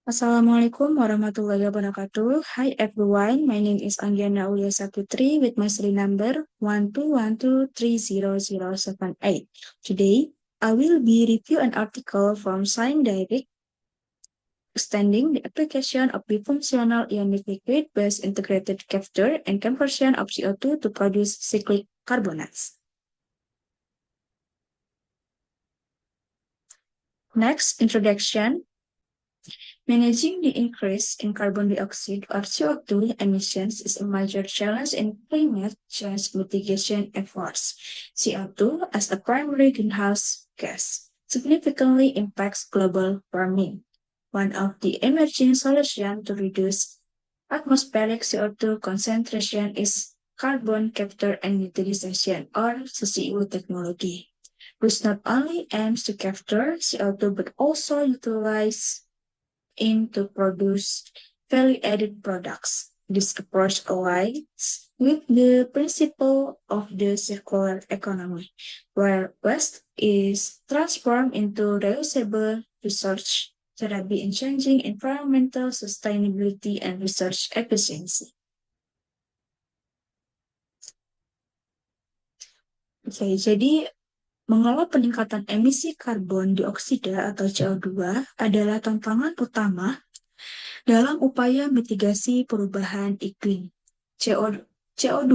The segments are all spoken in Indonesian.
Assalamualaikum warahmatullahi wabarakatuh. Hi everyone, my name is Anggana Ulia Saputri with my serial number 121230078. Today, I will be review an article from Science Direct extending the application of bifunctional ionic liquid-based integrated capture and conversion of CO2 to produce cyclic carbonates. Next, introduction. Managing the increase in carbon dioxide or CO2 emissions is a major challenge in climate change mitigation efforts. CO2, as a primary greenhouse gas, significantly impacts global warming. One of the emerging solutions to reduce atmospheric CO2 concentration is carbon capture and utilization, or CCU technology, which not only aims to capture CO2 but also utilize to produce value-added products. This approach aligns with the principle of the circular economy, where waste is transformed into reusable research therapy enhancing environmental sustainability and research efficiency. Oke, jadi mengelola peningkatan emisi karbon dioksida atau CO2 adalah tantangan utama dalam upaya mitigasi perubahan iklim. CO2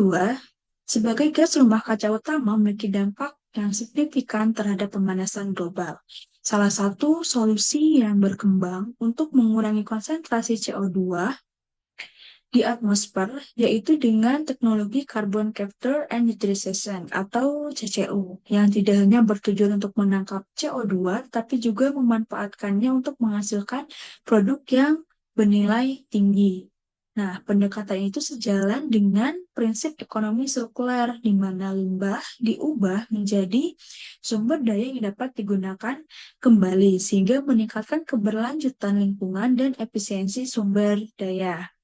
sebagai gas rumah kaca utama memiliki dampak yang signifikan terhadap pemanasan global. Salah satu solusi yang berkembang untuk mengurangi konsentrasi CO2 di atmosfer yaitu dengan teknologi Carbon Capture and Utilization atau CCU yang tidak hanya bertujuan untuk menangkap CO2 tapi juga memanfaatkannya untuk menghasilkan produk yang bernilai tinggi. Nah, pendekatan itu sejalan dengan prinsip ekonomi sirkular di mana limbah diubah menjadi sumber daya yang dapat digunakan kembali sehingga meningkatkan keberlanjutan lingkungan dan efisiensi sumber daya.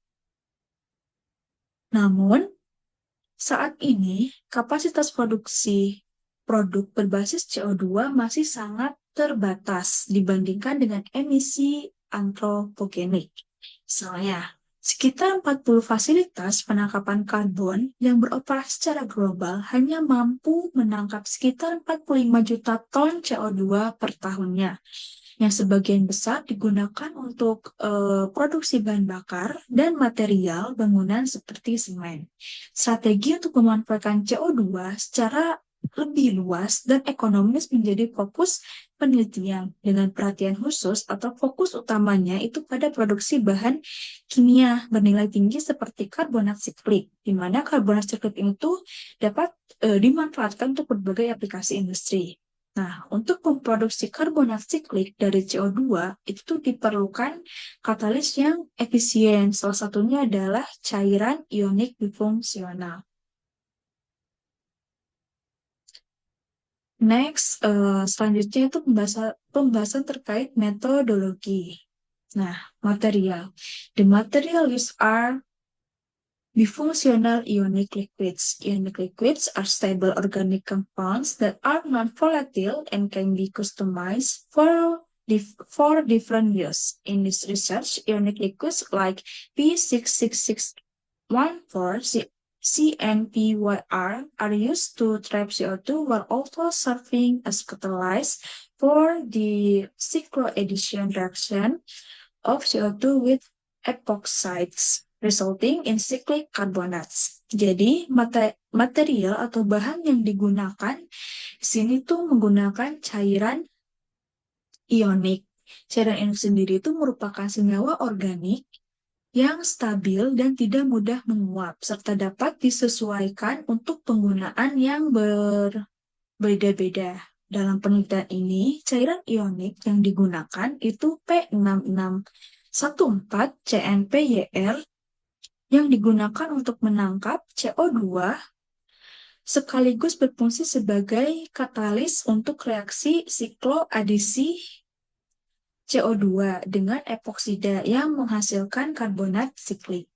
Namun, saat ini kapasitas produksi produk berbasis CO2 masih sangat terbatas dibandingkan dengan emisi antropogenik. Misalnya, sekitar 40 fasilitas penangkapan karbon yang beroperasi secara global hanya mampu menangkap sekitar 45 juta ton CO2 per tahunnya, yang sebagian besar digunakan untuk produksi bahan bakar dan material bangunan seperti semen. Strategi untuk memanfaatkan CO2 secara lebih luas dan ekonomis menjadi fokus penelitian dengan perhatian khusus atau fokus utamanya itu pada produksi bahan kimia bernilai tinggi seperti karbonat siklik, di mana karbonat siklik itu dapat dimanfaatkan untuk berbagai aplikasi industri. Nah, untuk memproduksi karbonat siklik dari CO2 itu diperlukan katalis yang efisien. Salah satunya adalah cairan ionik bifungsional. Next, selanjutnya itu pembahasan terkait metodologi. Nah, material. The material used are bifunctional ionic liquids. Ionic liquids are stable organic compounds that are non-volatile and can be customized for different use. In this research, ionic liquids like P66614 CNPYR are used to trap CO2 while also serving as catalyst for the cycloaddition reaction of CO2 with epoxides, resulting in cyclic carbonates. Jadi, material atau bahan yang digunakan di sini tuh menggunakan cairan ionik. Cairan ionik sendiri itu merupakan senyawa organik yang stabil dan tidak mudah menguap, serta dapat disesuaikan untuk penggunaan yang berbeda-beda. Dalam penelitian ini, cairan ionik yang digunakan itu P6614CnPYR yang digunakan untuk menangkap CO2 sekaligus berfungsi sebagai katalis untuk reaksi sikloadisi CO2 dengan epoksida yang menghasilkan karbonat siklik.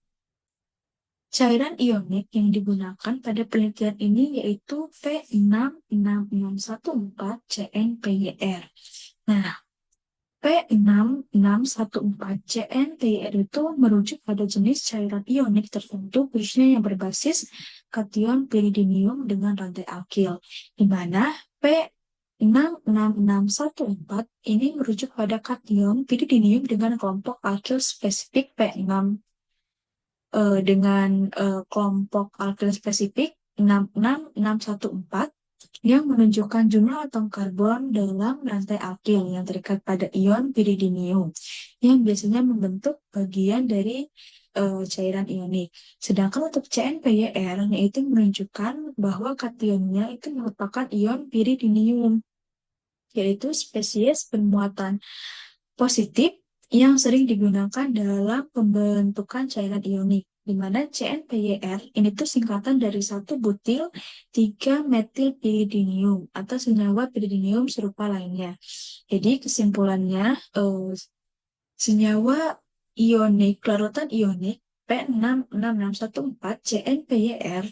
Cairan ionik yang digunakan pada penelitian ini yaitu P66614CnPYR. Nah, P6614CnPr itu merujuk pada jenis cairan ionik tertentu, khususnya yang berbasis kation piridinium dengan rantai alkil, di mana P66614 ini merujuk pada kation piridinium dengan kelompok alkil spesifik P6 dengan kelompok alkil spesifik 66614 yang menunjukkan jumlah atom karbon dalam rantai alkil yang terikat pada ion piridinium yang biasanya membentuk bagian dari cairan ionik. Sedangkan untuk CnPyR yaitu menunjukkan bahwa kationnya itu merupakan ion piridinium, yaitu spesies bermuatan positif yang sering digunakan dalam pembentukan cairan ionik, di mana CnPyR ini tuh singkatan dari 1 butil 3 metil piridinium atau senyawa piridinium serupa lainnya. Jadi kesimpulannya, senyawa ionik, larutan ionik P66614 CnPyR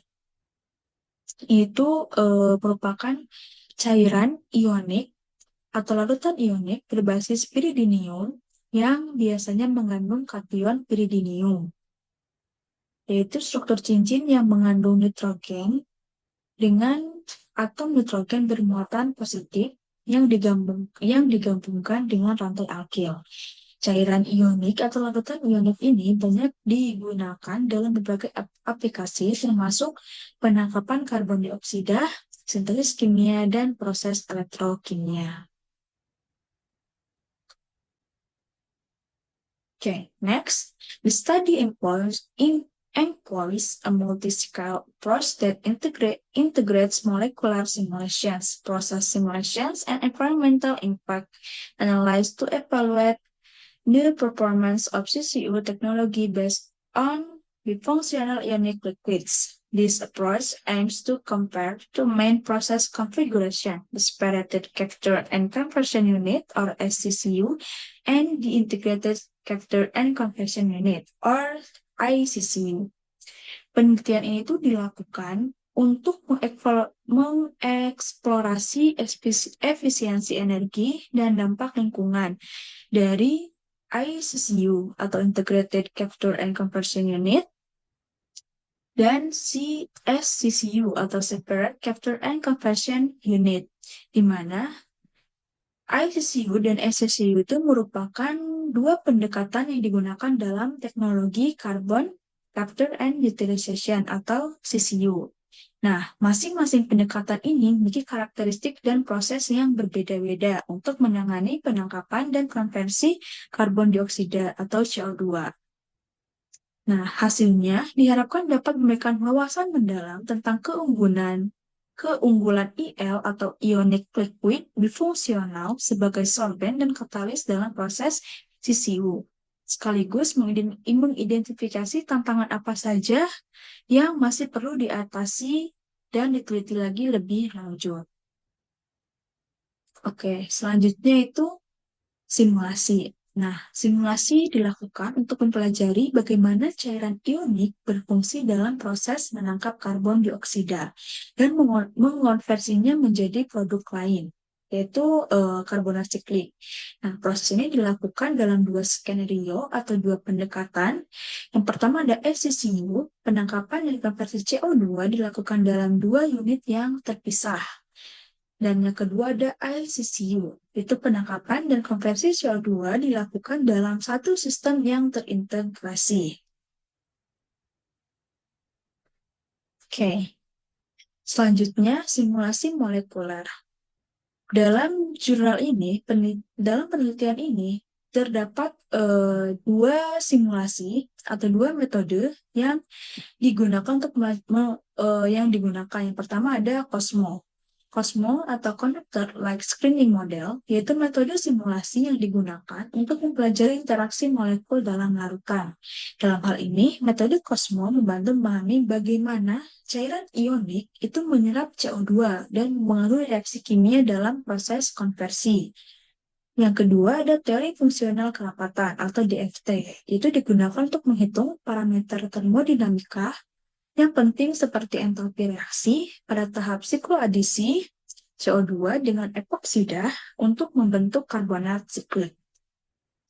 itu merupakan cairan ionik atau larutan ionik berbasis piridinium yang biasanya mengandung kation piridinium, yaitu struktur cincin yang mengandung nitrogen dengan atom nitrogen bermuatan positif yang digabungkan dengan rantai alkil. Cairan ionik atau larutan ionik ini banyak digunakan dalam berbagai aplikasi termasuk penangkapan karbon dioksida, sintesis kimia, dan proses elektrokimia. Okay, next, the study employs a multi-scale approach that integrates molecular simulations, process simulations, and environmental impact analysis to evaluate the performance of CCU technology based on bifunctional ionic liquids. This approach aims to compare two main process configuration, the separated capture and conversion unit or SCCU and the integrated capture and conversion unit or ICCU. Penelitian ini tuh dilakukan untuk mengeksplorasi efisiensi energi dan dampak lingkungan dari ICCU atau Integrated Capture and Conversion Unit dan SCCU atau Separate Capture and Conversion Unit, di mana ICCU dan SCCU itu merupakan dua pendekatan yang digunakan dalam teknologi Carbon Capture and Utilization atau CCU. Nah, masing-masing pendekatan ini memiliki karakteristik dan proses yang berbeda-beda untuk menangani penangkapan dan konversi karbon dioksida atau CO2. Nah, hasilnya diharapkan dapat memberikan wawasan mendalam tentang keunggulan IL atau ionic liquid bifungsional sebagai solvent dan katalis dalam proses CCU, sekaligus mengidentifikasi tantangan apa saja yang masih perlu diatasi dan diteliti lagi lebih lanjut. Oke, selanjutnya itu simulasi. Nah, simulasi dilakukan untuk mempelajari bagaimana cairan ionik berfungsi dalam proses menangkap karbon dioksida dan mengonversinya menjadi produk lain, yaitu karbonat siklik. Nah, proses ini dilakukan dalam dua skenario atau dua pendekatan. Yang pertama ada FCCU, penangkapan dan konversi CO2 dilakukan dalam dua unit yang terpisah. Dan yang kedua ada ICCU, itu penangkapan dan konversi CO2 dilakukan dalam satu sistem yang terintegrasi. Oke, selanjutnya simulasi molekuler. Dalam dalam penelitian ini, terdapat dua simulasi atau dua metode yang digunakan Yang pertama ada COSMO atau Connector Like Screening Model, yaitu metode simulasi yang digunakan untuk mempelajari interaksi molekul dalam larutan. Dalam hal ini, metode COSMO membantu memahami bagaimana cairan ionik itu menyerap CO2 dan mengaruhi reaksi kimia dalam proses konversi. Yang kedua ada teori fungsional kerapatan atau DFT, itu digunakan untuk menghitung parameter termodinamika yang penting seperti entalpi reaksi pada tahap sikloadisi CO2 dengan epoksida untuk membentuk karbonat siklik.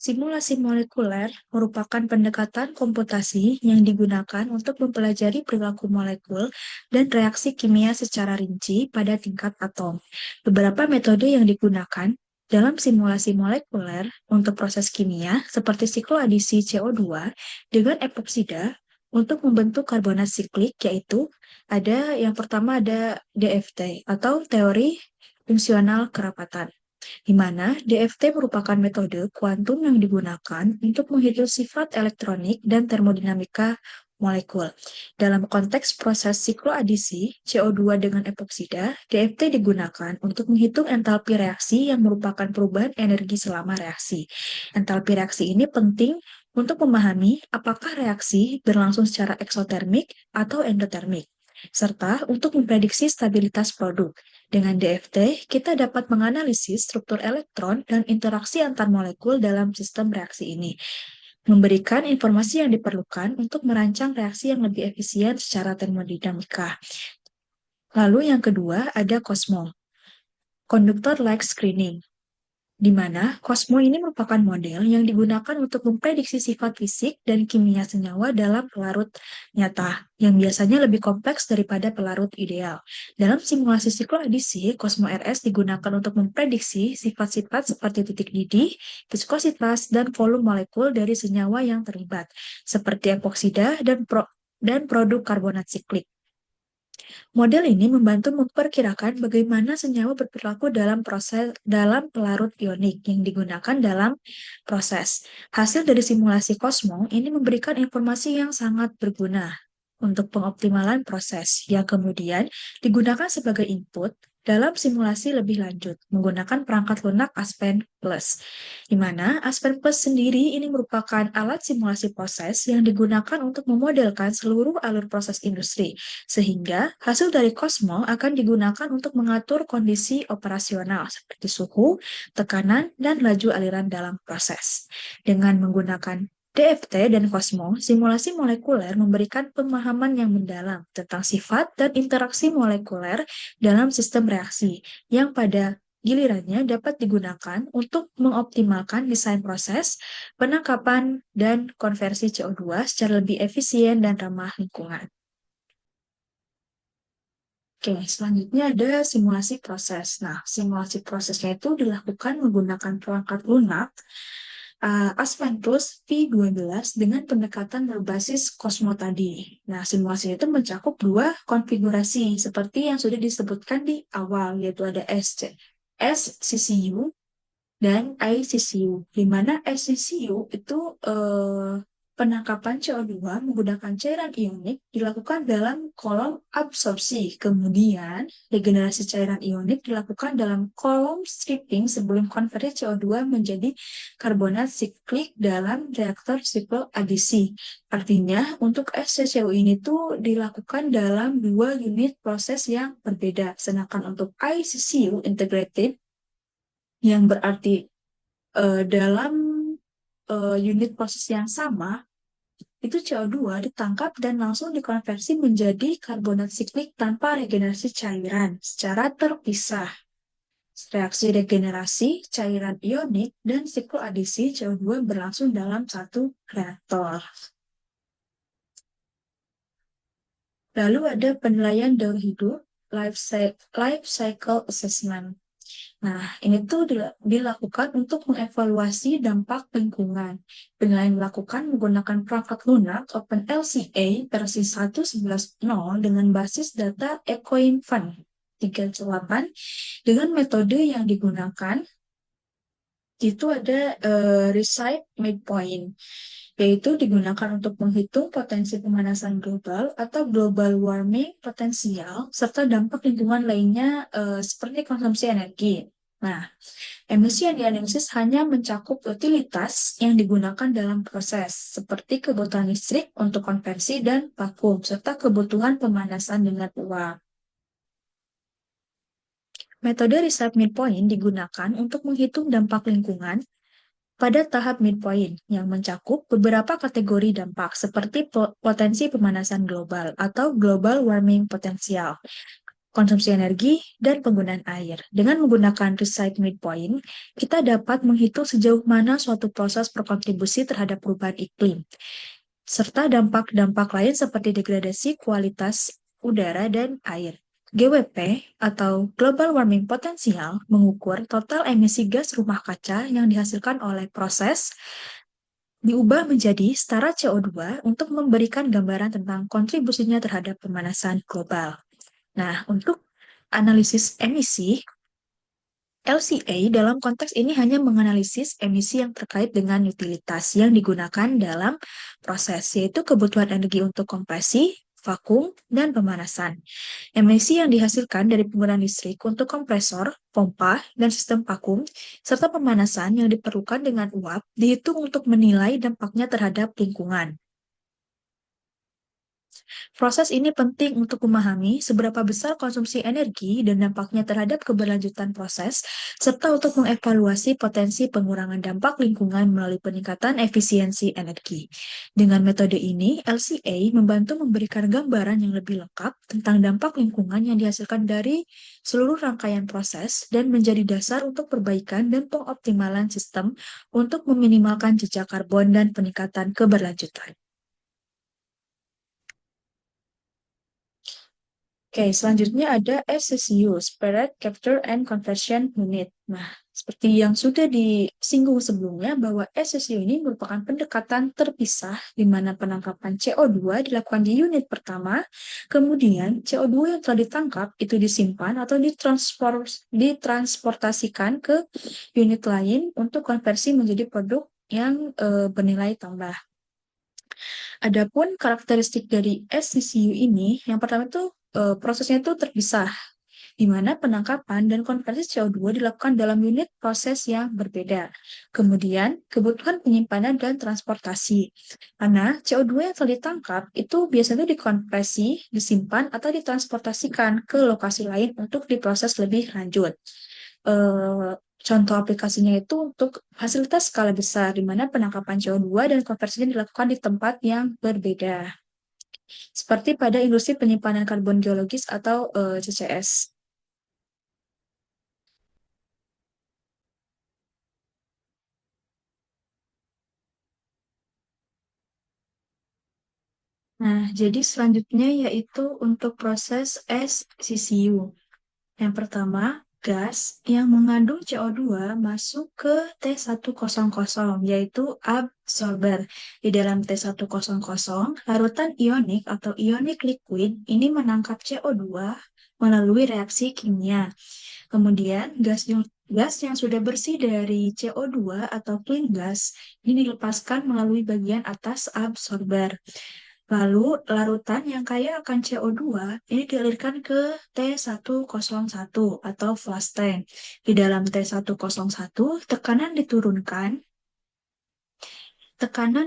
Simulasi molekuler merupakan pendekatan komputasi yang digunakan untuk mempelajari perilaku molekul dan reaksi kimia secara rinci pada tingkat atom. Beberapa metode yang digunakan dalam simulasi molekuler untuk proses kimia seperti sikloadisi CO2 dengan epoksida untuk membentuk karbonat siklik, yaitu yang pertama ada DFT atau teori fungsional kerapatan, di mana DFT merupakan metode kuantum yang digunakan untuk menghitung sifat elektronik dan termodinamika molekul. Dalam konteks proses sikloadisi CO2 dengan epoksida, DFT digunakan untuk menghitung entalpi reaksi yang merupakan perubahan energi selama reaksi. Entalpi reaksi ini penting untuk memahami apakah reaksi berlangsung secara eksotermik atau endotermik, serta untuk memprediksi stabilitas produk. Dengan DFT, kita dapat menganalisis struktur elektron dan interaksi antar molekul dalam sistem reaksi ini, memberikan informasi yang diperlukan untuk merancang reaksi yang lebih efisien secara termodinamika. Lalu yang kedua ada COSMO, Conductor-like Screening, di mana COSMO ini merupakan model yang digunakan untuk memprediksi sifat fisik dan kimia senyawa dalam pelarut nyata, yang biasanya lebih kompleks daripada pelarut ideal. Dalam simulasi sikloadisi, COSMO RS digunakan untuk memprediksi sifat-sifat seperti titik didih, viskositas, dan volume molekul dari senyawa yang terlibat, seperti epoksida dan produk karbonat siklik. Model ini membantu memperkirakan bagaimana senyawa berperilaku dalam pelarut ionik yang digunakan dalam proses. Hasil dari simulasi COSMO ini memberikan informasi yang sangat berguna untuk pengoptimalan proses yang kemudian digunakan sebagai input dalam simulasi lebih lanjut menggunakan perangkat lunak Aspen Plus, di mana Aspen Plus sendiri ini merupakan alat simulasi proses yang digunakan untuk memodelkan seluruh alur proses industri, sehingga hasil dari COSMO akan digunakan untuk mengatur kondisi operasional seperti suhu, tekanan, dan laju aliran dalam proses. Dengan menggunakan DFT dan COSMO, simulasi molekuler memberikan pemahaman yang mendalam tentang sifat dan interaksi molekuler dalam sistem reaksi, yang pada gilirannya dapat digunakan untuk mengoptimalkan desain proses, penangkapan, dan konversi CO2 secara lebih efisien dan ramah lingkungan. Oke, selanjutnya ada simulasi proses. Nah, simulasi prosesnya itu dilakukan menggunakan perangkat lunak Aspen Plus V12 dengan pendekatan berbasis Cosmo tadi. Nah, simulasi itu mencakup dua konfigurasi seperti yang sudah disebutkan di awal, yaitu ada SCCU dan ICCU, di mana SCCU itu penangkapan CO2 menggunakan cairan ionik dilakukan dalam kolom absorpsi. Kemudian, regenerasi cairan ionik dilakukan dalam kolom stripping sebelum konversi CO2 menjadi karbonat siklik dalam reaktor sikloadisi. Artinya, untuk SCCU ini tuh dilakukan dalam dua unit proses yang berbeda. Sedangkan untuk ICCU, integrated, yang berarti dalam unit proses yang sama, itu CO2 ditangkap dan langsung dikonversi menjadi karbonat siklik tanpa regenerasi cairan secara terpisah. Reaksi regenerasi cairan ionik dan sikloadisi CO2 berlangsung dalam satu reaktor. Lalu ada penilaian daur hidup, life cycle assessment. Nah, ini tuh dilakukan untuk mengevaluasi dampak lingkungan. Penilaian dilakukan menggunakan perangkat lunak OpenLCA versi 1.11.0 dengan basis data EcoInfant 38 dengan metode yang digunakan itu ada Recite Midpoint, yaitu digunakan untuk menghitung potensi pemanasan global atau global warming potensial serta dampak lingkungan lainnya seperti konsumsi energi. Nah, emisi yang dianalisis hanya mencakup utilitas yang digunakan dalam proses, seperti kebutuhan listrik untuk konversi dan vakum, serta kebutuhan pemanasan dengan uap. Metode Recite Midpoint digunakan untuk menghitung dampak lingkungan pada tahap midpoint yang mencakup beberapa kategori dampak seperti potensi pemanasan global atau global warming potensial, konsumsi energi, dan penggunaan air. Dengan menggunakan Recite Midpoint, kita dapat menghitung sejauh mana suatu proses berkontribusi terhadap perubahan iklim, serta dampak-dampak lain seperti degradasi kualitas udara dan air. GWP atau Global Warming Potential mengukur total emisi gas rumah kaca yang dihasilkan oleh proses diubah menjadi setara CO2 untuk memberikan gambaran tentang kontribusinya terhadap pemanasan global. Nah, untuk analisis emisi, LCA dalam konteks ini hanya menganalisis emisi yang terkait dengan utilitas yang digunakan dalam proses, yaitu kebutuhan energi untuk kompresi, vakum, dan pemanasan. Emisi yang dihasilkan dari penggunaan listrik untuk kompresor, pompa, dan sistem vakum, serta pemanasan yang diperlukan dengan uap, dihitung untuk menilai dampaknya terhadap lingkungan. Proses ini penting untuk memahami seberapa besar konsumsi energi dan dampaknya terhadap keberlanjutan proses, serta untuk mengevaluasi potensi pengurangan dampak lingkungan melalui peningkatan efisiensi energi. Dengan metode ini, LCA membantu memberikan gambaran yang lebih lengkap tentang dampak lingkungan yang dihasilkan dari seluruh rangkaian proses dan menjadi dasar untuk perbaikan dan pengoptimalan sistem untuk meminimalkan jejak karbon dan peningkatan keberlanjutan. Oke, selanjutnya ada SCU, Spirit Capture and Conversion Unit. Nah, seperti yang sudah disinggung sebelumnya, bahwa SCU ini merupakan pendekatan terpisah di mana penangkapan CO2 dilakukan di unit pertama, kemudian CO2 yang telah ditangkap itu disimpan atau ditransportasikan ke unit lain untuk konversi menjadi produk yang bernilai tambah. Adapun karakteristik dari SCCU ini, yang pertama itu prosesnya itu terpisah, di mana penangkapan dan konversi CO2 dilakukan dalam unit proses yang berbeda. Kemudian, kebutuhan penyimpanan dan transportasi. Karena CO2 yang telah ditangkap itu biasanya dikonversi, disimpan, atau ditransportasikan ke lokasi lain untuk diproses lebih lanjut. eh, Contoh aplikasinya itu untuk fasilitas skala besar, di mana penangkapan CO2 dan konversinya dilakukan di tempat yang berbeda, seperti pada industri penyimpanan karbon geologis atau CCS. Nah, jadi selanjutnya yaitu untuk proses SCCU. Yang pertama, gas yang mengandung CO2 masuk ke T100, yaitu absorber. Di dalam T100, larutan ionik atau ionic liquid ini menangkap CO2 melalui reaksi kimia. Kemudian, gas yang sudah bersih dari CO2 atau clean gas ini dilepaskan melalui bagian atas absorber. Lalu, larutan yang kaya akan CO2 ini dialirkan ke T101 atau flash tank. Di dalam T101, tekanan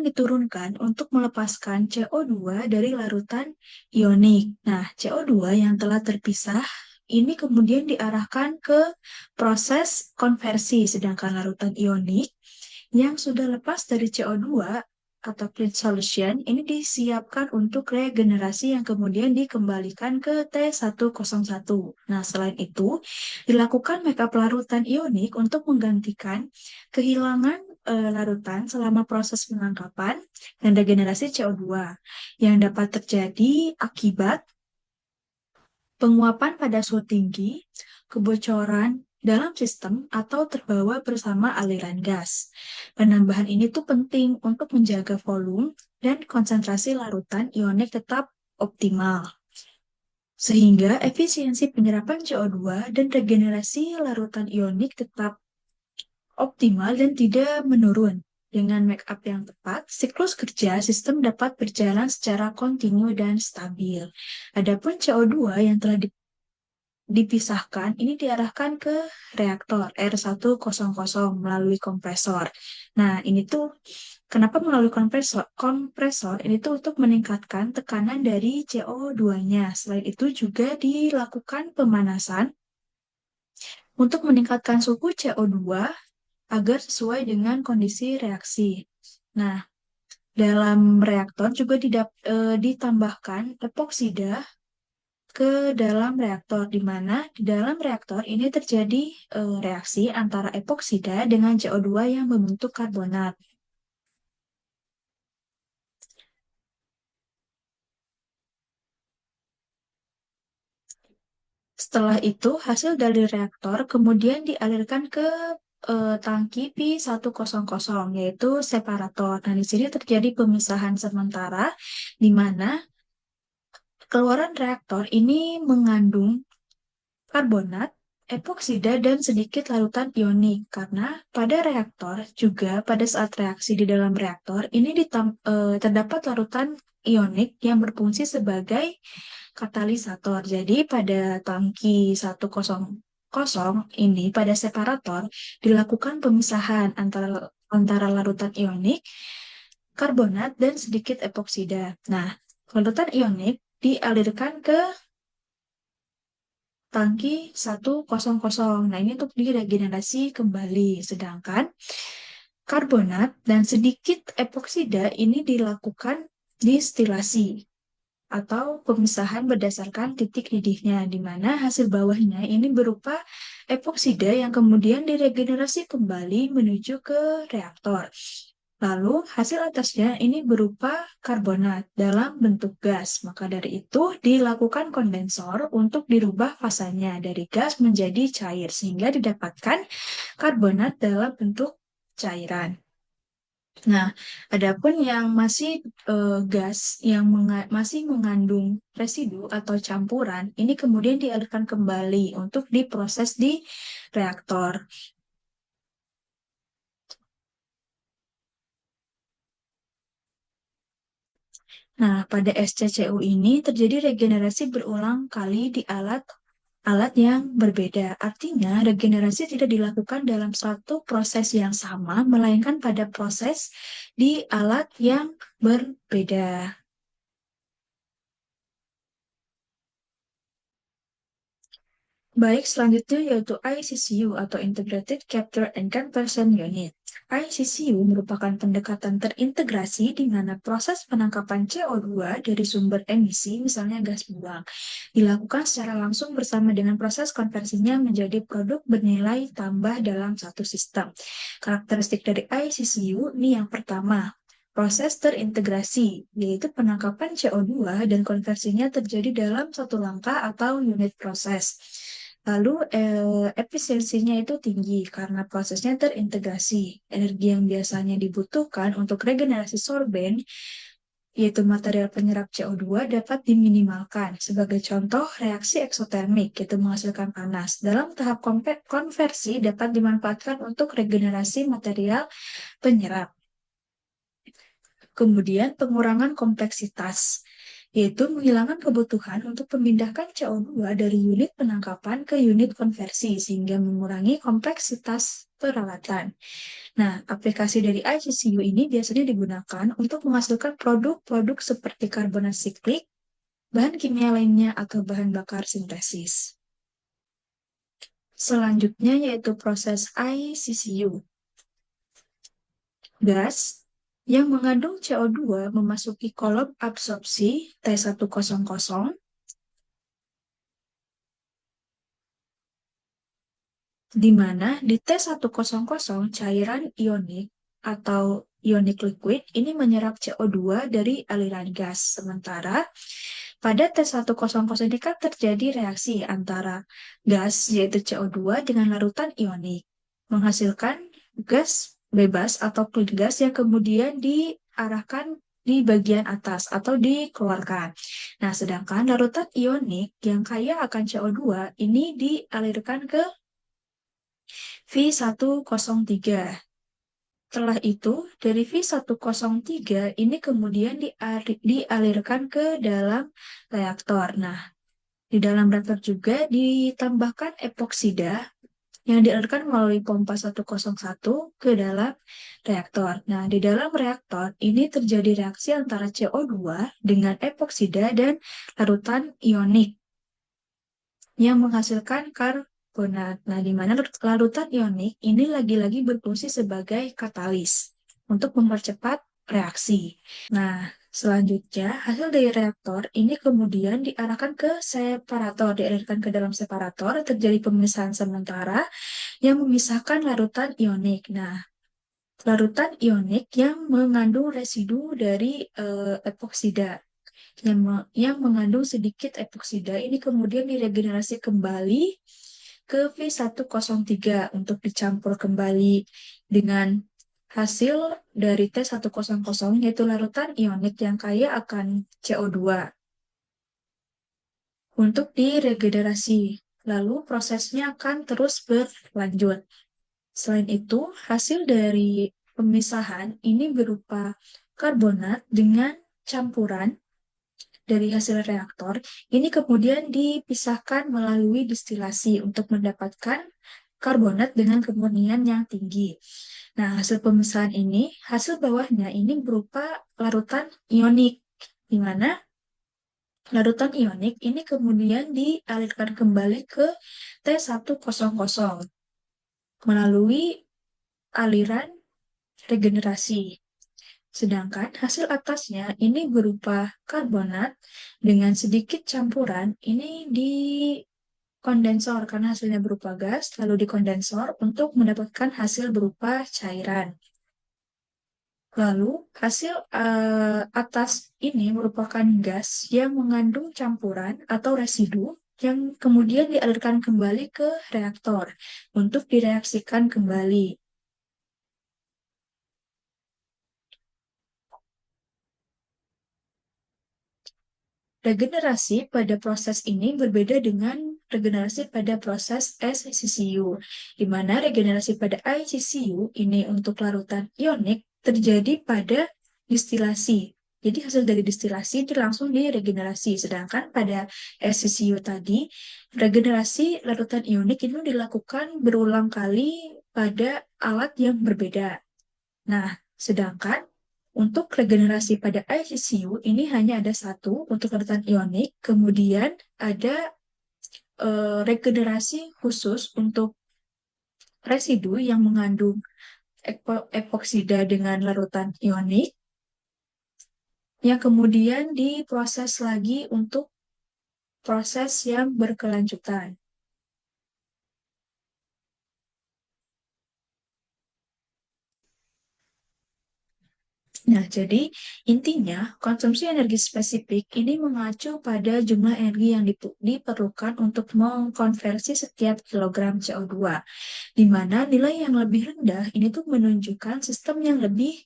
diturunkan untuk melepaskan CO2 dari larutan ionik. Nah, CO2 yang telah terpisah ini kemudian diarahkan ke proses konversi, sedangkan larutan ionik yang sudah lepas dari CO2 atau clean solution ini disiapkan untuk regenerasi yang kemudian dikembalikan ke T101. Nah, selain itu, dilakukan makeup larutan ionik untuk menggantikan kehilangan larutan selama proses penangkapan dan regenerasi CO2 yang dapat terjadi akibat penguapan pada suhu tinggi, kebocoran dalam sistem, atau terbawa bersama aliran gas. Penambahan ini tuh penting untuk menjaga volume dan konsentrasi larutan ionik tetap optimal. Sehingga efisiensi penyerapan CO2 dan regenerasi larutan ionik tetap optimal dan tidak menurun. Dengan make up yang tepat, siklus kerja sistem dapat berjalan secara kontinu dan stabil. Adapun CO2 yang telah dipisahkan, ini diarahkan ke reaktor R100 melalui kompresor. Nah, ini tuh kenapa melalui kompresor? Kompresor ini tuh untuk meningkatkan tekanan dari CO2-nya. Selain itu juga dilakukan pemanasan untuk meningkatkan suhu CO2 agar sesuai dengan kondisi reaksi. Nah, dalam reaktor juga ditambahkan epoksida ke dalam reaktor, di mana di dalam reaktor ini terjadi reaksi antara epoksida dengan CO2 yang membentuk karbonat. Setelah itu, hasil dari reaktor kemudian dialirkan ke tangki P100, yaitu separator. Nah, di sini terjadi pemisahan sementara, di mana keluaran reaktor ini mengandung karbonat, epoksida, dan sedikit larutan ionik. Karena pada reaktor juga pada saat reaksi di dalam reaktor ini terdapat larutan ionik yang berfungsi sebagai katalisator. Jadi pada tangki 100 ini pada separator dilakukan pemisahan antara larutan ionik, karbonat, dan sedikit epoksida. Nah, larutan ionik dialirkan ke tangki 100. Nah, ini untuk diregenerasi kembali. Sedangkan karbonat dan sedikit epoksida ini dilakukan distilasi atau pemisahan berdasarkan titik didihnya, di mana hasil bawahnya ini berupa epoksida yang kemudian diregenerasi kembali menuju ke reaktor. Lalu hasil atasnya ini berupa karbonat dalam bentuk gas. Maka dari itu dilakukan kondensor untuk dirubah fasanya dari gas menjadi cair sehingga didapatkan karbonat dalam bentuk cairan. Nah, adapun yang masih gas yang masih mengandung residu atau campuran, ini kemudian dialirkan kembali untuk diproses di reaktor. Nah, pada SCCU ini terjadi regenerasi berulang kali di alat yang berbeda. Artinya, regenerasi tidak dilakukan dalam satu proses yang sama, melainkan pada proses di alat yang berbeda. Baik, selanjutnya yaitu ICCU atau Integrated Capture and Conversion Unit. ICCU merupakan pendekatan terintegrasi di mana proses penangkapan CO2 dari sumber emisi, misalnya gas buang, dilakukan secara langsung bersama dengan proses konversinya menjadi produk bernilai tambah dalam satu sistem. Karakteristik dari ICCU ini yang pertama, proses terintegrasi, yaitu penangkapan CO2 dan konversinya terjadi dalam satu langkah atau unit proses. Lalu efisiensinya itu tinggi karena prosesnya terintegrasi. Energi yang biasanya dibutuhkan untuk regenerasi sorben, yaitu material penyerap CO2, dapat diminimalkan. Sebagai contoh, reaksi eksotermik, yaitu menghasilkan panas. Dalam tahap konversi dapat dimanfaatkan untuk regenerasi material penyerap. Kemudian pengurangan kompleksitas, yaitu menghilangkan kebutuhan untuk memindahkan CO2 dari unit penangkapan ke unit konversi, sehingga mengurangi kompleksitas peralatan. Nah, aplikasi dari ICCU ini biasanya digunakan untuk menghasilkan produk-produk seperti karbonat siklik, bahan kimia lainnya, atau bahan bakar sintesis. Selanjutnya yaitu proses ICCU. Gas yang mengandung CO2 memasuki kolom absorpsi T100, di mana di T100 cairan ionik atau ionic liquid ini menyerap CO2 dari aliran gas. Sementara pada T100 ini kan terjadi reaksi antara gas yaitu CO2 dengan larutan ionik, menghasilkan gas bebas atau clean gas yang kemudian diarahkan di bagian atas atau dikeluarkan. Nah, sedangkan larutan ionik yang kaya akan CO2 ini dialirkan ke V103. Setelah itu, dari V103 ini kemudian dialirkan ke dalam reaktor. Nah, di dalam reaktor juga ditambahkan epoksida yang dialirkan melalui pompa 101 ke dalam reaktor. Nah, di dalam reaktor ini terjadi reaksi antara CO2 dengan epoksida dan larutan ionik yang menghasilkan karbonat. Nah, di mana larutan ionik ini lagi-lagi berfungsi sebagai katalis untuk mempercepat reaksi. Nah, Selanjutnya, hasil dari reaktor ini kemudian diarahkan ke separator, dialirkan ke dalam separator, terjadi pemisahan sementara yang memisahkan larutan ionik. Nah, larutan ionik yang mengandung residu dari epoksida, yang mengandung sedikit epoksida, ini kemudian diregenerasi kembali ke V103 untuk dicampur kembali dengan hasil dari T100, yaitu larutan ionik yang kaya akan CO2 untuk diregenerasi. Lalu prosesnya akan terus berlanjut. Selain itu, hasil dari pemisahan ini berupa karbonat dengan campuran dari hasil reaktor. Ini kemudian dipisahkan melalui distilasi untuk mendapatkan karbonat dengan kemurnian yang tinggi. Nah, hasil pemisahan ini, hasil bawahnya ini berupa larutan ionik, di mana larutan ionik ini kemudian dialirkan kembali ke T100 melalui aliran regenerasi. Sedangkan hasil atasnya ini berupa karbonat dengan sedikit campuran, ini dikondensor karena hasilnya berupa gas, lalu dikondensor untuk mendapatkan hasil berupa cairan. Lalu hasil atas ini merupakan gas yang mengandung campuran atau residu yang kemudian dialirkan kembali ke reaktor untuk direaksikan kembali. Regenerasi pada proses ini berbeda dengan regenerasi pada proses SCCU, di mana regenerasi pada ICCU ini untuk larutan ionik terjadi pada distilasi. Jadi hasil dari distilasi itu langsung diregenerasi, sedangkan pada SCCU tadi, regenerasi larutan ionik itu dilakukan berulang kali pada alat yang berbeda. Nah, sedangkan untuk regenerasi pada ICCU ini hanya ada satu untuk larutan ionik, kemudian ada regenerasi khusus untuk residu yang mengandung epoksida dengan larutan ionik, yang kemudian diproses lagi untuk proses yang berkelanjutan. Nah, jadi intinya konsumsi energi spesifik ini mengacu pada jumlah energi yang diperlukan untuk mengkonversi setiap kilogram CO2, di mana nilai yang lebih rendah ini tuh menunjukkan sistem yang lebih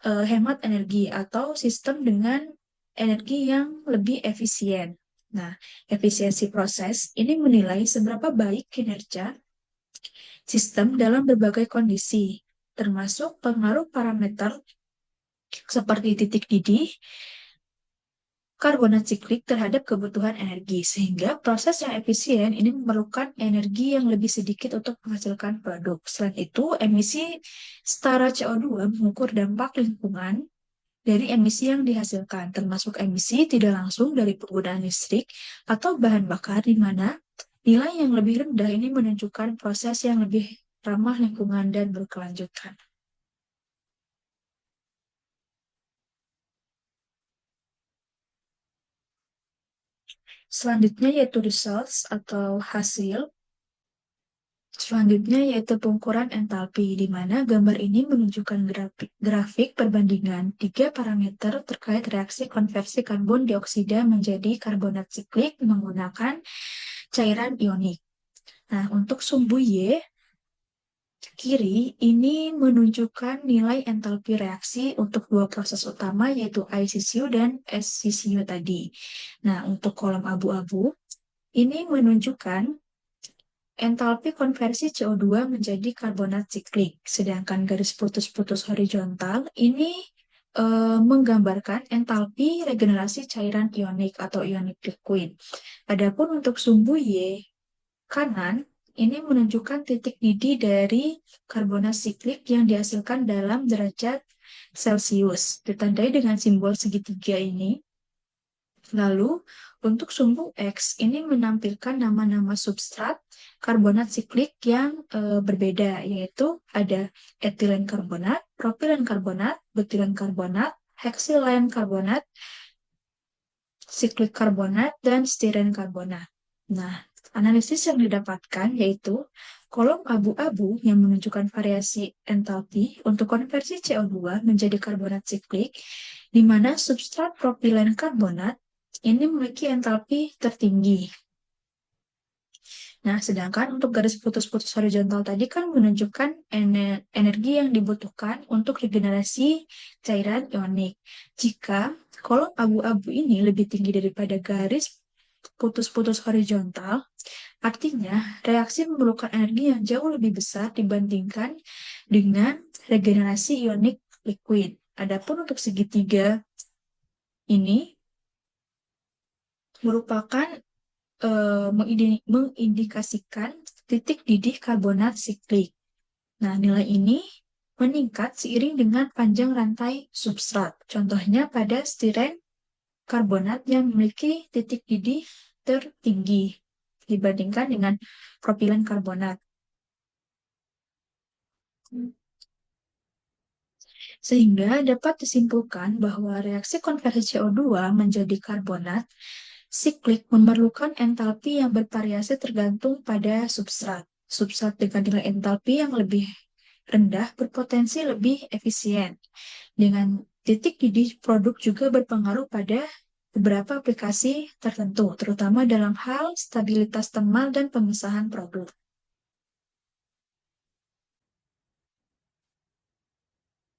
hemat energi atau sistem dengan energi yang lebih efisien. Nah, efisiensi proses ini menilai seberapa baik kinerja sistem dalam berbagai kondisi, termasuk pengaruh parameter seperti titik didih, karbonat siklik terhadap kebutuhan energi, sehingga proses yang efisien ini memerlukan energi yang lebih sedikit untuk menghasilkan produk. Selain itu, emisi setara CO2 mengukur dampak lingkungan dari emisi yang dihasilkan, termasuk emisi tidak langsung dari penggunaan listrik atau bahan bakar, di mana nilai yang lebih rendah ini menunjukkan proses yang lebih ramah lingkungan dan berkelanjutan. Selanjutnya yaitu results atau hasil. Selanjutnya yaitu pengukuran entalpi, di mana gambar ini menunjukkan grafik perbandingan tiga parameter terkait reaksi konversi karbon dioksida menjadi karbonat siklik menggunakan cairan ionik. Nah, untuk sumbu Y kiri ini menunjukkan nilai entalpi reaksi untuk dua proses utama yaitu ICCU dan SCCU tadi. Nah, untuk kolom abu-abu ini menunjukkan entalpi konversi CO2 menjadi karbonat siklik, sedangkan garis putus-putus horizontal ini menggambarkan entalpi regenerasi cairan ionik atau ionik liquid. Adapun untuk sumbu Y kanan, ini menunjukkan titik didih dari karbonat siklik yang dihasilkan dalam derajat Celcius, ditandai dengan simbol segitiga ini. Lalu, untuk sumbu X ini menampilkan nama-nama substrat karbonat siklik yang berbeda, yaitu ada etilen karbonat, propilen karbonat, butilen karbonat, heksilene karbonat, siklik karbonat, dan stiren karbonat. Nah, analisis yang didapatkan yaitu kolom abu-abu yang menunjukkan variasi entalpi untuk konversi CO2 menjadi karbonat siklik, di mana substrat propilen karbonat ini memiliki entalpi tertinggi. Nah, sedangkan untuk garis putus-putus horizontal tadi kan menunjukkan energi yang dibutuhkan untuk regenerasi cairan ionik. Jika kolom abu-abu ini lebih tinggi daripada garis putus-putus horizontal, artinya reaksi memerlukan energi yang jauh lebih besar dibandingkan dengan regenerasi ionik liquid. Adapun untuk segitiga ini merupakan mengindikasikan titik didih karbonat siklik. Nah, nilai ini meningkat seiring dengan panjang rantai substrat. Contohnya pada stiren karbonat yang memiliki titik didih tertinggi dibandingkan dengan propilen karbonat. Sehingga dapat disimpulkan bahwa reaksi konversi CO2 menjadi karbonat siklik memerlukan entalpi yang bervariasi tergantung pada substrat. Substrat dengan nilai entalpi yang lebih rendah berpotensi lebih efisien. Dengan titik didih produk juga berpengaruh pada beberapa aplikasi tertentu, terutama dalam hal stabilitas thermal dan pemisahan produk.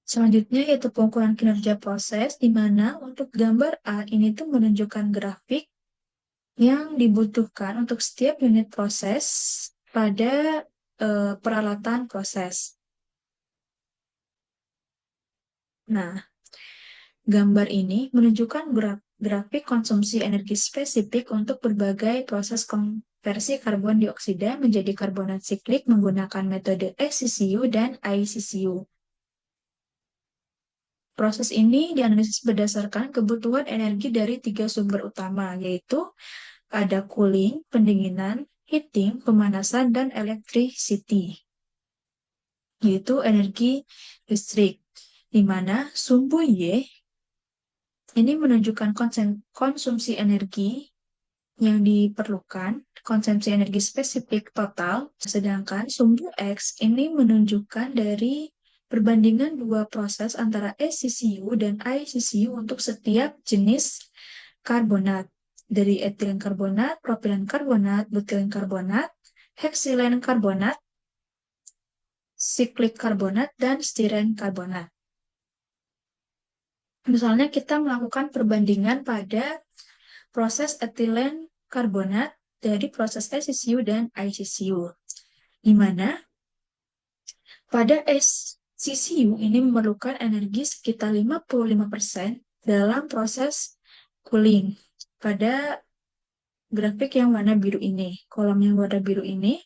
Selanjutnya yaitu pengukuran kinerja proses, di mana untuk gambar A ini tuh menunjukkan grafik yang dibutuhkan untuk setiap unit proses pada peralatan proses. Nah, gambar ini menunjukkan grafik konsumsi energi spesifik untuk berbagai proses konversi karbon dioksida menjadi karbonat siklik menggunakan metode SCCU dan ICCU. Proses ini dianalisis berdasarkan kebutuhan energi dari tiga sumber utama, yaitu ada cooling, pendinginan, heating, pemanasan, dan electricity, yaitu energi listrik, di mana sumbu Y ini menunjukkan konsumsi energi yang diperlukan, konsumsi energi spesifik total, sedangkan sumbu X ini menunjukkan dari perbandingan dua proses antara SCCU dan ICCU untuk setiap jenis karbonat, dari etilen karbonat, propilen karbonat, butilen karbonat, heksilen karbonat, siklik karbonat, dan stiren karbonat. Misalnya kita melakukan perbandingan pada proses etilen karbonat dari proses SCCU dan ICCU, di mana pada SCCU ini memerlukan energi sekitar 55% dalam proses cooling. Pada grafik yang warna biru ini, kolom yang warna biru ini,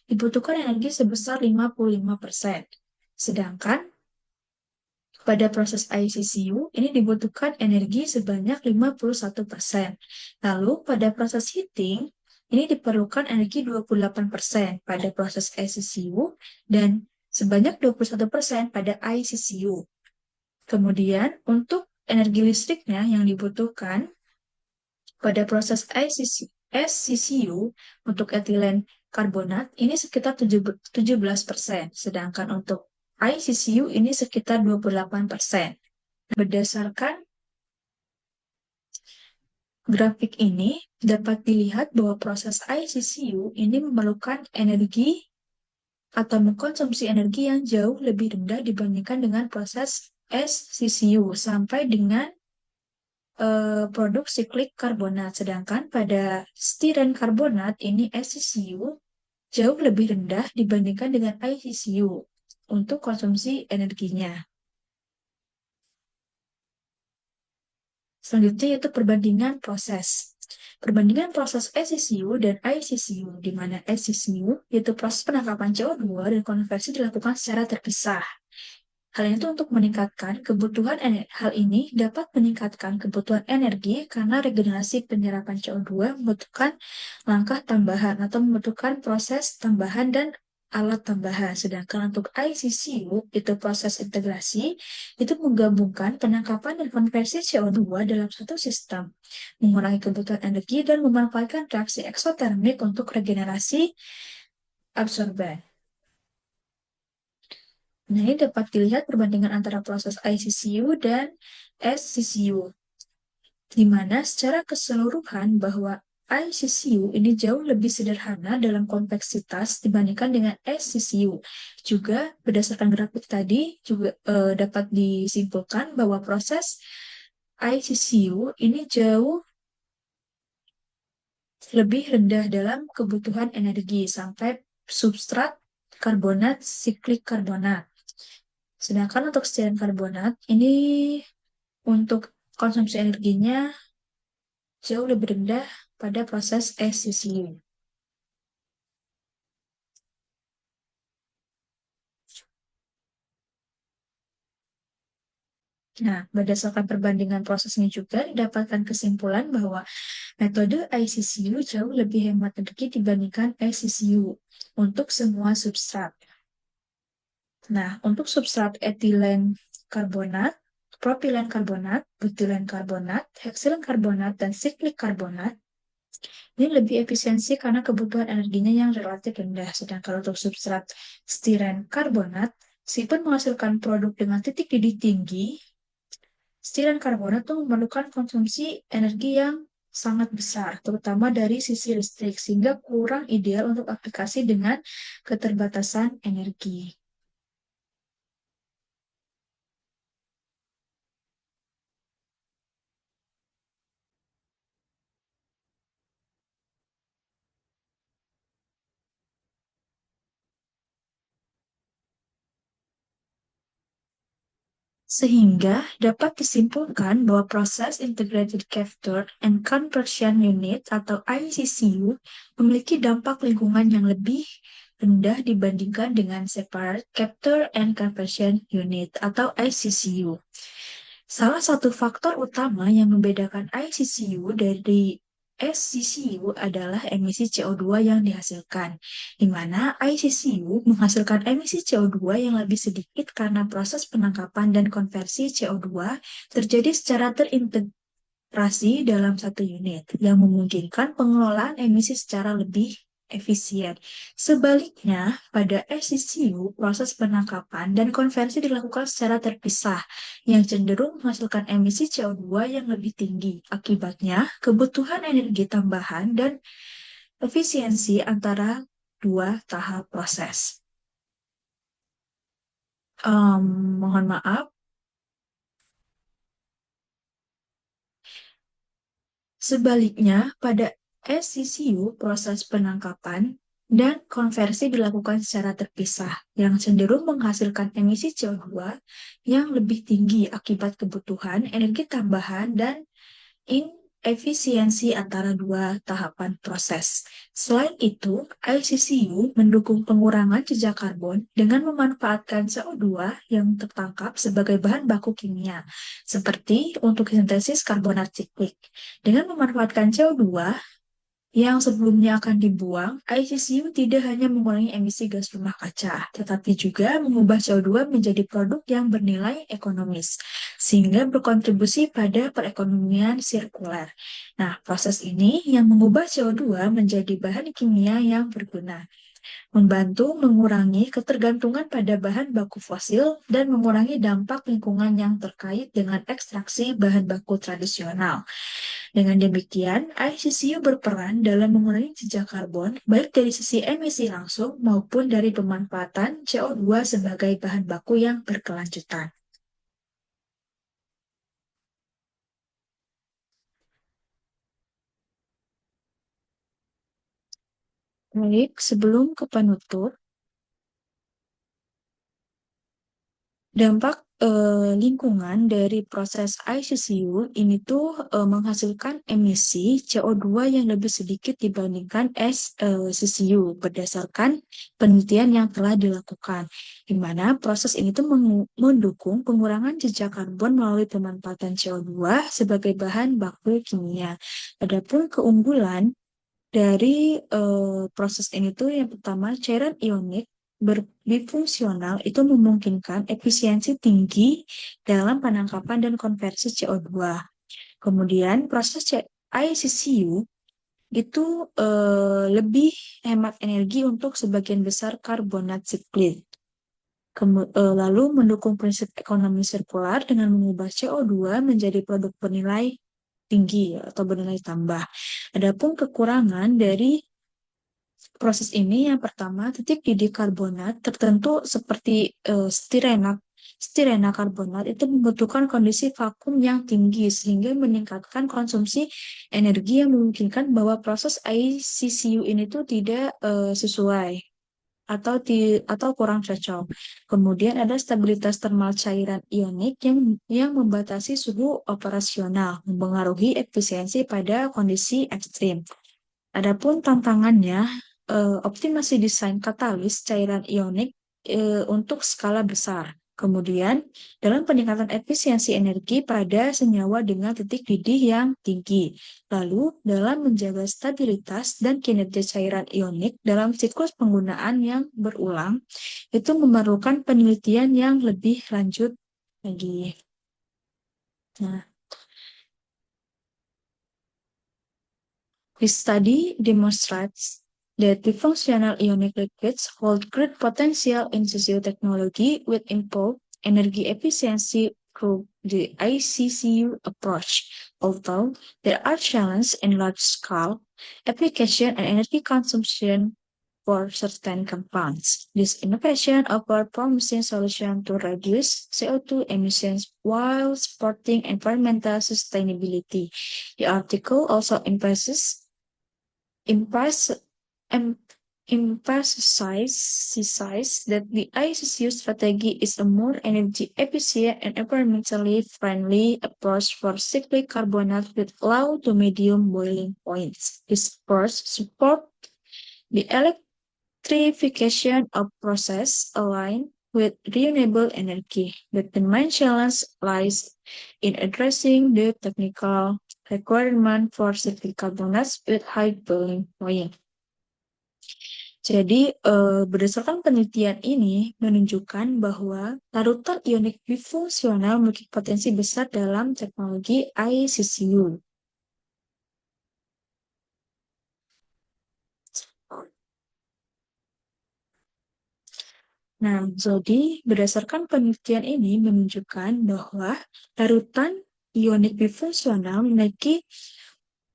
dibutuhkan energi sebesar 55%. Sedangkan pada proses ICCU, ini dibutuhkan energi sebanyak 51%. Lalu, pada proses heating, ini diperlukan energi 28% pada proses ICCU dan sebanyak 21% pada ICCU. Kemudian, untuk energi listriknya yang dibutuhkan pada proses SCCU untuk etilen karbonat ini sekitar 17%, sedangkan untuk ICCU ini sekitar 28%. Berdasarkan grafik ini, dapat dilihat bahwa proses ICCU ini memerlukan energi atau mengkonsumsi energi yang jauh lebih rendah dibandingkan dengan proses SCCU sampai dengan produk siklik karbonat. Sedangkan pada stiren karbonat ini SCCU jauh lebih rendah dibandingkan dengan ICCU untuk konsumsi energinya. Selanjutnya yaitu perbandingan proses. Perbandingan proses SCCU dan ICCU, di mana SCCU yaitu proses penangkapan CO2 dan konversi dilakukan secara terpisah. Hal itu untuk meningkatkan kebutuhan hal ini dapat meningkatkan kebutuhan energi karena regenerasi penyerapan CO2 membutuhkan langkah tambahan atau membutuhkan proses tambahan dan alat tambahan. Sedangkan untuk ICCU, itu proses integrasi, itu menggabungkan penangkapan dan konversi CO2 dalam satu sistem, mengurangi kebutuhan energi, dan memanfaatkan reaksi eksotermik untuk regenerasi absorben. Nah, ini dapat dilihat perbandingan antara proses ICCU dan SCCU, di mana secara keseluruhan bahwa ICCU ini jauh lebih sederhana dalam kompleksitas dibandingkan dengan SCCU. Juga berdasarkan grafik tadi juga dapat disimpulkan bahwa proses ICCU ini jauh lebih rendah dalam kebutuhan energi sampai substrat karbonat siklik karbonat. Sedangkan untuk stiren karbonat ini untuk konsumsi energinya jauh lebih rendah pada proses SCCU. Nah, berdasarkan perbandingan proses ini juga didapatkan kesimpulan bahwa metode ICCU jauh lebih hemat energi dibandingkan SCCU untuk semua substrat. Nah, untuk substrat etilen karbonat, propilen karbonat, butilen karbonat, heksilen karbonat, dan siklik karbonat, ini lebih efisiensi karena kebutuhan energinya yang relatif rendah. Sedangkan untuk substrat stiren karbonat, meskipun menghasilkan produk dengan titik didih tinggi, stiren karbonat itu memerlukan konsumsi energi yang sangat besar, terutama dari sisi listrik, sehingga kurang ideal untuk aplikasi dengan keterbatasan energi. Sehingga dapat disimpulkan bahwa proses Integrated Capture and Conversion Unit atau ICCU memiliki dampak lingkungan yang lebih rendah dibandingkan dengan Separate Capture and Conversion Unit atau ICCU. Salah satu faktor utama yang membedakan ICCU dari SCCU adalah emisi CO2 yang dihasilkan, di mana ICCU menghasilkan emisi CO2 yang lebih sedikit karena proses penangkapan dan konversi CO2 terjadi secara terintegrasi dalam satu unit, yang memungkinkan pengelolaan emisi secara lebih efisien. Sebaliknya, pada SCCU, proses penangkapan dan konversi dilakukan secara terpisah, yang cenderung menghasilkan emisi CO2 yang lebih tinggi. Akibatnya, kebutuhan energi tambahan dan efisiensi antara dua tahap proses. Mohon maaf, sebaliknya, pada SCCU, proses penangkapan dan konversi dilakukan secara terpisah, yang cenderung menghasilkan emisi CO2 yang lebih tinggi akibat kebutuhan energi tambahan dan inefisiensi antara dua tahapan proses. Selain itu, ICCU mendukung pengurangan jejak karbon dengan memanfaatkan CO2 yang tertangkap sebagai bahan baku kimia, seperti untuk sintesis karbonat siklik. Dengan memanfaatkan CO2 yang sebelumnya akan dibuang, ICCU tidak hanya mengurangi emisi gas rumah kaca, tetapi juga mengubah CO2 menjadi produk yang bernilai ekonomis, sehingga berkontribusi pada perekonomian sirkular. Nah, proses ini yang mengubah CO2 menjadi bahan kimia yang berguna, membantu mengurangi ketergantungan pada bahan baku fosil dan mengurangi dampak lingkungan yang terkait dengan ekstraksi bahan baku tradisional. Dengan demikian, ICCU berperan dalam mengurangi jejak karbon baik dari sisi emisi langsung maupun dari pemanfaatan CO2 sebagai bahan baku yang berkelanjutan. Baik, sebelum ke penutup, dampak lingkungan dari proses ICCU ini tuh menghasilkan emisi CO2 yang lebih sedikit dibandingkan SCCU berdasarkan penelitian yang telah dilakukan, di mana proses ini tuh mendukung pengurangan jejak karbon melalui pemanfaatan CO2 sebagai bahan baku kimia. Adapun keunggulan dari proses ini tuh yang pertama cairan ionik bifungsional itu memungkinkan efisiensi tinggi dalam penangkapan dan konversi CO2. Kemudian proses ICCU itu lebih hemat energi untuk sebagian besar karbonat siklik. Lalu mendukung prinsip ekonomi sirkular dengan mengubah CO2 menjadi produk bernilai tinggi atau bernilai tambah. Adapun kekurangan dari proses ini yang pertama, titik didih karbonat tertentu seperti stirena karbonat itu membutuhkan kondisi vakum yang tinggi sehingga meningkatkan konsumsi energi yang memungkinkan bahwa proses ICCU ini tuh tidak sesuai atau kurang cocok. Kemudian ada stabilitas termal cairan ionik yang membatasi suhu operasional, mempengaruhi efisiensi pada kondisi ekstrim. Adapun tantangannya, optimasi desain katalis cairan ionik untuk skala besar. Kemudian, dalam peningkatan efisiensi energi pada senyawa dengan titik didih yang tinggi. Lalu, dalam menjaga stabilitas dan kinerja cairan ionik dalam siklus penggunaan yang berulang, itu memerlukan penelitian yang lebih lanjut lagi. Nah, this study demonstrates that the functional ionic liquids hold great potential in technology with improved energy efficiency through the ICCU approach. Although there are challenges in large-scale application and energy consumption for certain compounds. This innovation offers promising solution to reduce CO2 emissions while supporting environmental sustainability. The article also emphasizes em- emphasizes that the ICCU strategy is a more energy efficient and environmentally friendly approach for cyclic carbonate with low to medium boiling points. This approach supports the electrification of process aligned with renewable energy, but the main challenge lies in addressing the technical requirement for cyclic carbonates with high boiling point. Jadi, berdasarkan penelitian ini menunjukkan bahwa larutan ionik bifungsional memiliki potensi besar dalam teknologi ICCU. Nah, jadi berdasarkan penelitian ini menunjukkan bahwa larutan ionik bifungsional memiliki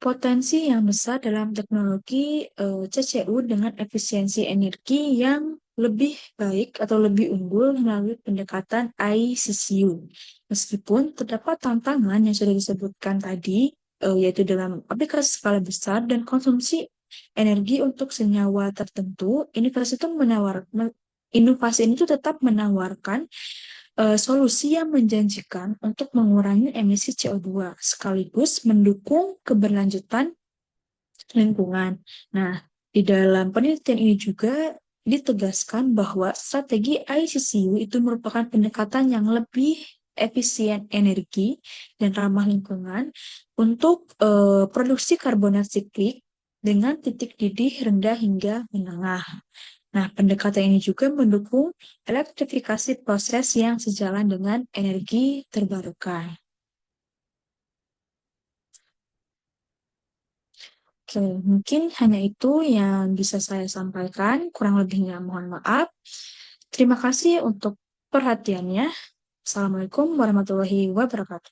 potensi yang besar dalam teknologi CCU dengan efisiensi energi yang lebih baik atau lebih unggul melalui pendekatan ICCU. Meskipun terdapat tantangan yang sudah disebutkan tadi, yaitu dalam aplikasi skala besar dan konsumsi energi untuk senyawa tertentu, inovasi ini tuh tetap menawarkan solusi yang menjanjikan untuk mengurangi emisi CO2 sekaligus mendukung keberlanjutan lingkungan. Nah, di dalam penelitian ini juga ditegaskan bahwa strategi ICCU itu merupakan pendekatan yang lebih efisien energi dan ramah lingkungan untuk produksi karbonat siklik dengan titik didih rendah hingga menengah. Nah, pendekatan ini juga mendukung elektrifikasi proses yang sejalan dengan energi terbarukan. Oke, mungkin hanya itu yang bisa saya sampaikan. Kurang lebihnya mohon maaf. Terima kasih untuk perhatiannya. Assalamualaikum warahmatullahi wabarakatuh.